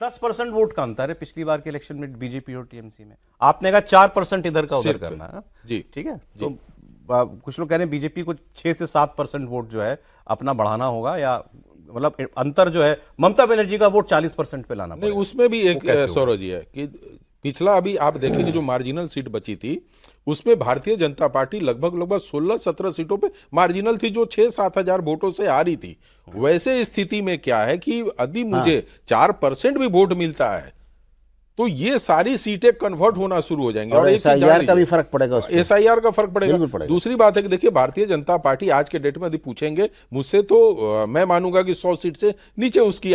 10% vote का अंतर है पिछली बार के इलेक्शन में बीजेपी और टीएमसी में। आपने कहा 4% इधर का उधर करना है जी, ठीक है। तो कुछ लोग कह रहे हैं बीजेपी को 6 से 7% वोट जो है अपना बढ़ाना होगा, या मतलब अंतर जो है ममता बनर्जी का वोट 40% पे लाना नहीं, पड़ेगा। उसमें भी एक सौरभ जी है कि पिछला अभी आप देखेंगे जो मार्जिनल सीट बची थी उसमें भारतीय जनता पार्टी लगभग 16-17 सीटों पे मार्जिनल थी जो 6-7 हजार वोटों से आ रही थी। वैसे स्थिति में क्या है कि यदि मुझे 4% भी वोट मिलता है तो ये सारी सीटें कन्वर्ट होना शुरू हो जाएंगी और एसआईआर का भी फर्क पड़ेगा, एसआईआर का फर्क पड़ेगा। दूसरी बात है कि देखिए भारतीय जनता पार्टी आज के डेट में यदि पूछेंगे मुझसे तो मैं मानूंगा कि 100 सीट से नीचे उसके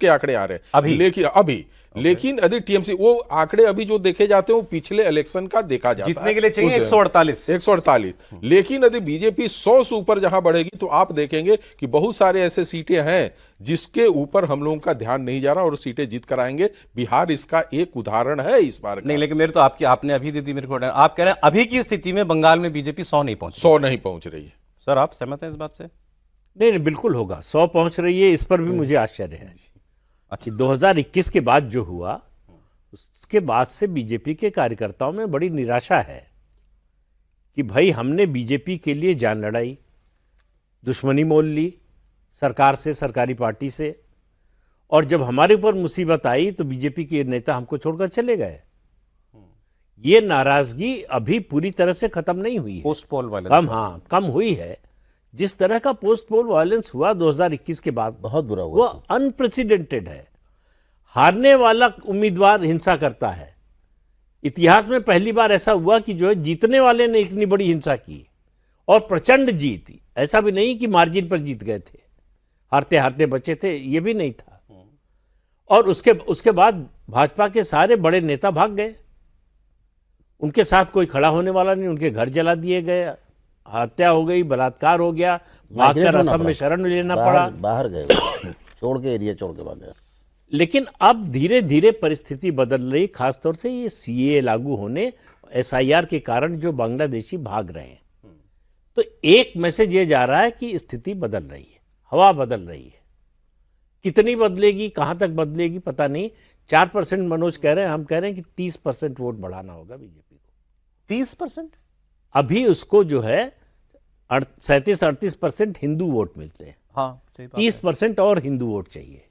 आंकड़े आ रहे हैं लेकिन यदि टीएमसी वो आंकड़े अभी जो देखे जाते हैं वो पिछले इलेक्शन का देखा जाता है, जीतने के लिए चाहिए 148। लेकिन यदि बीजेपी 100 से ऊपर जहां बढ़ेगी तो आप देखेंगे कि बहुत सारे ऐसे सीटें हैं जिसके ऊपर हम लोगों का ध्यान नहीं जा रहा और सीटें जीत कर आएंगे। बिहार इसका एक उदाहरण है इस बार का। नहीं, लेकिन मेरे तो आपने अभी दे दी मेरे को। आप कह रहे हैं अभी की स्थिति में बंगाल में बीजेपी 100 नहीं पहुंच रही है। सर आप सहमत हैं इस बात से? नहीं, बिल्कुल होगा, 100 पहुंच रही है। इस पर भी मुझे आश्चर्य है। अच्छा, 2021 के बाद जो हुआ उसके बाद से बीजेपी के कार्यकर्ताओं में बड़ी निराशा है कि भाई हमने बीजेपी के लिए जान लड़ाई, दुश्मनी मोल ली सरकार से, सरकारी पार्टी से, और जब हमारे ऊपर मुसीबत आई तो बीजेपी के नेता हमको छोड़कर चले गए। ये नाराजगी अभी पूरी तरह से खत्म नहीं हुई है, पोस्ट पोल वायलेंस कम हुई है। जिस तरह का पोस्ट पोल वायलेंस हुआ 2021 के बाद बहुत बुरा हुआ, वो अनप्रेसिडेंटेड है। हारने वाला उम्मीदवार हिंसा करता है। इतिहास में पहली बार ऐसा हुआ कि जो है जीतने वाले ने इतनी बड़ी हिंसा की और प्रचंड जीत। ऐसा भी नहीं कि मार्जिन पर जीत गए थे, हारते हारते बचे थे, ये भी नहीं था। और उसके बाद भाजपा के सारे बड़े नेता भाग गए, उनके साथ कोई खड़ा होने वाला नहीं, उनके घर जला दिए गए, हत्या हो गई, बलात्कार हो गया, भागकर असम में शरण लेना पड़ा, बाहर गए छोड़ के, एरिया छोड़ के भाग गए। लेकिन अब धीरे धीरे परिस्थिति बदल रही, खासतौर से ये सीएए लागू होने, एसआईआर के कारण जो बांग्लादेशी भाग रहे हैं। तो एक मैसेज ये जा रहा है कि स्थिति बदल रही है, हवा बदल रही है। कितनी बदलेगी, कहां तक बदलेगी पता नहीं। 4% मनोज कह रहे हैं, हम कह रहे हैं कि 30% वोट बढ़ाना होगा बीजेपी को। 30%? अभी उसको जो है 37-38% हिंदू वोट मिलते हैं। हाँ, 30% और हिंदू वोट चाहिए,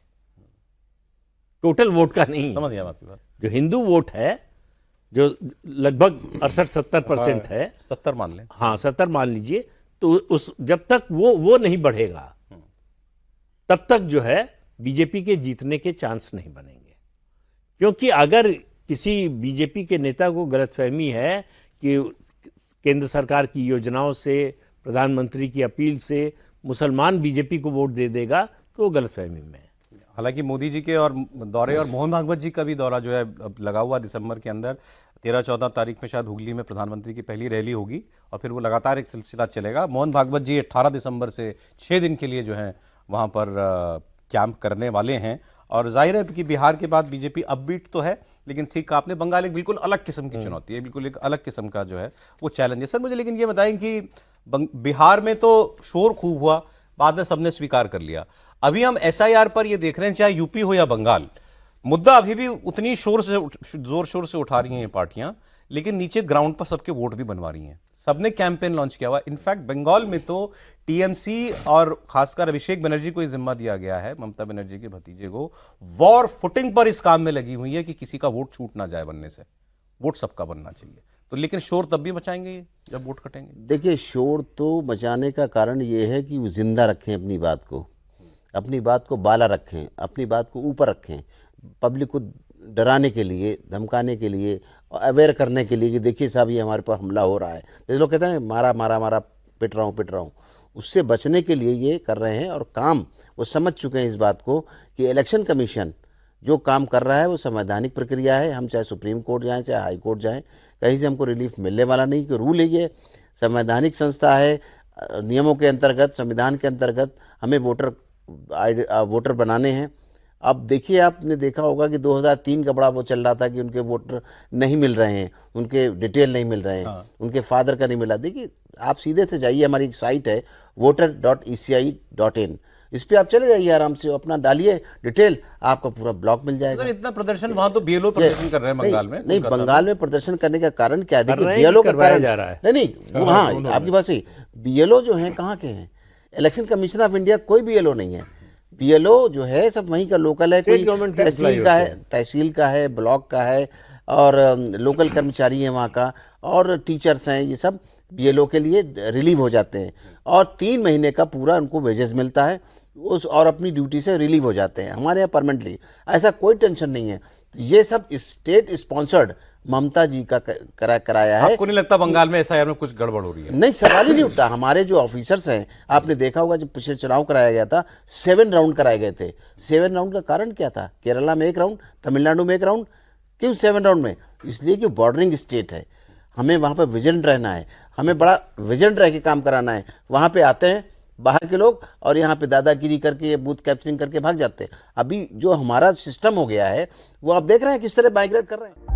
टोटल वोट का नहीं। समझ गया आपकी बात। जो हिंदू वोट है जो लगभग 68-70% है, 70 मान लें, हाँ 70 मान लीजिए, तो उस जब तक वो नहीं बढ़ेगा तब तक जो है बीजेपी के जीतने के चांस नहीं बनेंगे। क्योंकि अगर किसी बीजेपी के नेता को गलतफहमी है कि केंद्र सरकार की योजनाओं से, प्रधानमंत्री की अपील से मुसलमान बीजेपी को वोट दे देगा तो वो गलतफहमी में है। हालांकि मोदी जी के और दौरे और मोहन भागवत जी का भी दौरा जो है लगा हुआ दिसंबर के अंदर 13-14 तारीख में शायद हुगली में प्रधानमंत्री की पहली रैली होगी और फिर वो लगातार एक सिलसिला चलेगा। मोहन भागवत जी 18 दिसंबर से 6 दिन के लिए जो है वहाँ पर कैंप करने वाले हैं। और जाहिर है कि बिहार के बाद बीजेपी अपबीट तो है, लेकिन ठीक आपने, बंगाल एक बिल्कुल अलग किस्म की चुनौती है, बिल्कुल एक अलग किस्म का जो है वो चैलेंज है। सर मुझे लेकिन ये बताएं कि बिहार में तो शोर खूब हुआ, बाद में सबने स्वीकार कर लिया। अभी हम एसआईआर पर ये देख रहे हैं, चाहे यूपी हो या बंगाल, मुद्दा अभी भी उतनी जोर शोर से उठा रही हैं ये पार्टियां, लेकिन नीचे ग्राउंड पर सबके वोट भी बनवा रही हैं। सबने कैंपेन लॉन्च किया हुआ। इनफैक्ट बंगाल में तो टीएमसी और खासकर अभिषेक बनर्जी को जिम्मा दिया गया है, ममता बनर्जी के भतीजे को, वॉर फुटिंग पर इस काम में लगी हुई है कि किसी का वोट छूट ना जाए बनने से, वोट सबका बनना चाहिए। तो लेकिन शोर तब भी मचाएंगे ये जब वोट कटेंगे। देखिए, शोर तो मचाने का कारण ये है कि वो जिंदा रखें अपनी बात को, अपनी बात को बाला रखें, अपनी बात को ऊपर रखें, पब्लिक को डराने के लिए, धमकाने के लिए, अवेयर करने के लिए कि देखिए साहब ये हमारे पर हमला हो रहा है। जैसे लोग कहते हैं मारा मारा मारा, पिट रहा हूँ, उससे बचने के लिए ये कर रहे हैं। और काम वो समझ चुके हैं इस बात को कि इलेक्शन कमीशन जो काम कर रहा है वो संवैधानिक प्रक्रिया है। हम चाहे सुप्रीम कोर्ट जाएँ, चाहे हाई कोर्ट जाएँ, कहीं से हमको रिलीफ मिलने वाला नहीं। कि रूल है, ये संवैधानिक संस्था है, नियमों के अंतर्गत, संविधान के अंतर्गत हमें वोटर बनाने हैं। अब देखिए, आपने देखा होगा कि 2003 का बड़ा वो चल रहा था कि उनके वोटर नहीं मिल रहे हैं, उनके डिटेल नहीं मिल रहे हैं, उनके फादर का नहीं मिला। देखिए, आप सीधे से जाइए, हमारी एक साइट है voter.eci.in, इस पे आप चले जाइए आराम से, अपना डालिए डिटेल, आपका पूरा ब्लॉक मिल जाएगा। अगर इतना प्रदर्शन, वहां तो बीएलओ प्रदर्शन कर रहे हैं बंगाल में। नहीं, बंगाल में प्रदर्शन करने का कारण क्या है? कर देखिए रहे हैं बीएलओ कि का करवाया कारण जा रहा है? नहीं, हाँ आपकी बात सही। बीएलओ जो है कहाँ के हैं? इलेक्शन कमीशन ऑफ इंडिया कोई बीएलओ नहीं है। बीएलओ जो है सब वहीं का लोकल है, कोई गवर्नमेंट के तहसील का है, तहसील का है, ब्लॉक का है, और लोकल कर्मचारी हैं वहाँ का, और टीचर्स हैं, ये सब बीएलओ के लिए रिलीव हो जाते हैं, और 3 महीने का पूरा उनको वेजेस मिलता है उस, और अपनी ड्यूटी से रिलीव हो जाते हैं। हमारे यहाँ परमानेंटली ऐसा कोई टेंशन नहीं है। ये सब स्टेट स्पॉन्सर्ड ममता जी का कराया है। आपको नहीं लगता बंगाल में एसआईआर में कुछ गड़बड़ हो रही है? नहीं, सवाल ही नहीं उठता। हमारे जो ऑफिसर्स हैं, आपने देखा होगा जब पिछले चुनाव कराया गया था 7 राउंड कराए गए थे। 7 राउंड का कारण क्या था? केरला में 1 राउंड, तमिलनाडु में 1 राउंड। क्यों 7 राउंड में? इसलिए कि बॉर्डरिंग स्टेट है, हमें वहाँ पर विजिलेंट रहना है, हमें बड़ा विजिलेंट रह के काम कराना है। वहाँ पे आते हैं बाहर के लोग और यहाँ पे दादागिरी करके, बूथ कैप्चरिंग करके भाग जाते हैं। अभी जो हमारा सिस्टम हो गया है वो आप देख रहे हैं किस तरह माइग्रेट कर रहे हैं।